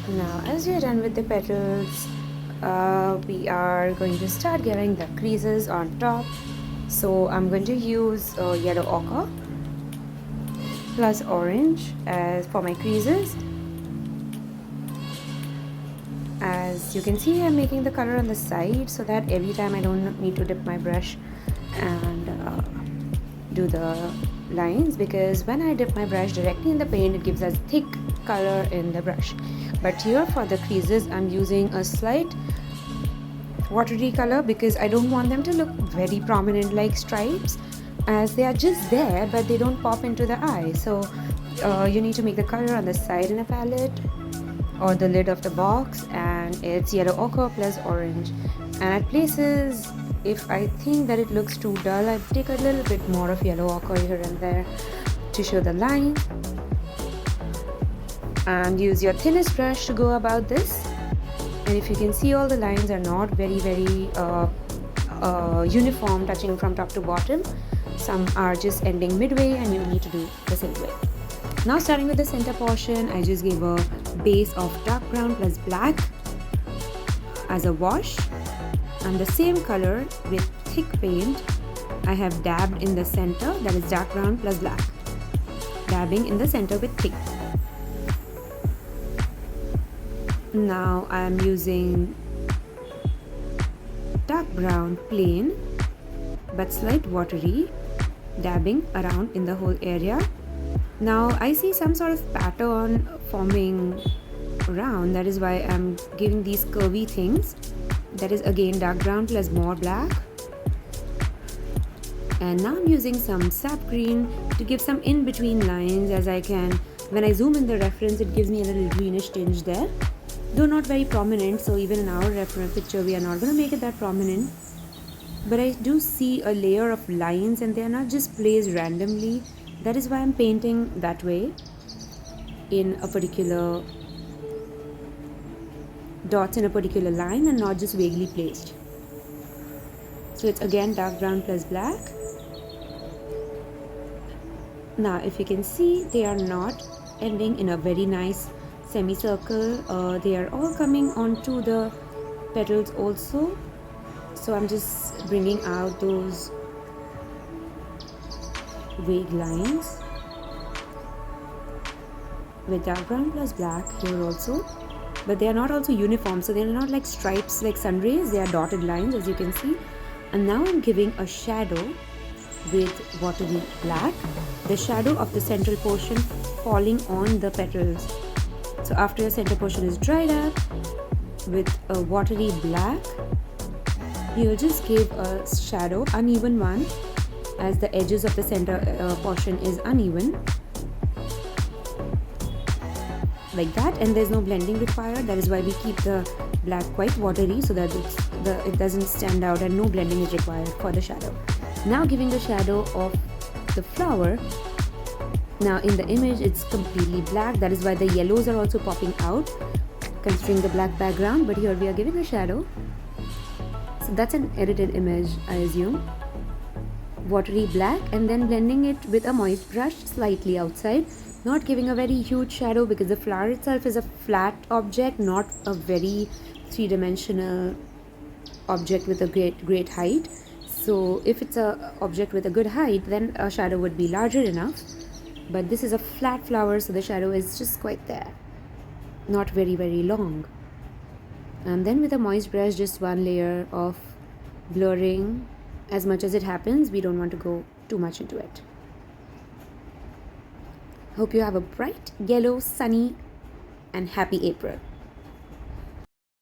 Now as we are done with the petals, we are going to start giving the creases on top. So I'm going to use yellow ochre plus orange as for my creases. As you can see, I'm making the color on the side so that every time I don't need to dip my brush and do the lines, because when I dip my brush directly in the paint, it gives us thick color in the brush. But here for the creases, I'm using a slight watery color because I don't want them to look very prominent like stripes, as they are just there but they don't pop into the eye. So you need to make the color on the side in a palette or the lid of the box, and it's yellow ochre plus orange. And at places, if I think that it looks too dull, I take a little bit more of yellow ochre here and there to show the line. And use your thinnest brush to go about this. And if you can see, all the lines are not very uniform, touching from top to bottom. Some are just ending midway and you need to do the same way. Now starting with the center portion, I just gave a base of dark brown plus black as a wash, and the same color with thick paint I have dabbed in the center, that is dark brown plus black, dabbing in the center with thick. Now I am using dark brown plain but slight watery, dabbing around in the whole area. Now I see some sort of pattern forming around, that is why I'm giving these curvy things, that is again dark brown plus more black. And now I'm using some sap green to give some in between lines, as I can, when I zoom in the reference, it gives me a little greenish tinge there, though not very prominent. So even in our reference picture we are not going to make it that prominent, but I do see a layer of lines and they are not just placed randomly. That is why I'm painting that way, in a particular dots in a particular line and not just vaguely placed. So it's again dark brown plus black. Now if you can see, they are not ending in a very nice semicircle, they are all coming onto the petals also. So I'm just bringing out those vague lines with dark brown plus black here also, but they are not also uniform, so they are not like stripes like sun rays, they are dotted lines as you can see. And now I'm giving a shadow with watery black, the shadow of the central portion falling on the petals. So after your center portion is dried up with a watery black, you'll just give a shadow, uneven one, as the edges of the center portion is uneven, like that. And there's no blending required, that is why we keep the black quite watery, so that it doesn't stand out, and no blending is required for the shadow. Now giving the shadow of the flower. Now in the image it's completely black, that is why the yellows are also popping out considering the black background, but here we are giving a shadow. So that's an edited image, I assume. Watery black, and then blending it with a moist brush slightly outside, not giving a very huge shadow because the flower itself is a flat object, not a very three-dimensional object with a great height. So if it's a object with a good height, then a shadow would be larger enough, but this is a flat flower, so the shadow is just quite there, not very long. And then with a moist brush, just one layer of blurring as much as it happens. We don't want to go too much into it. Hope you have a bright, yellow, sunny and happy April.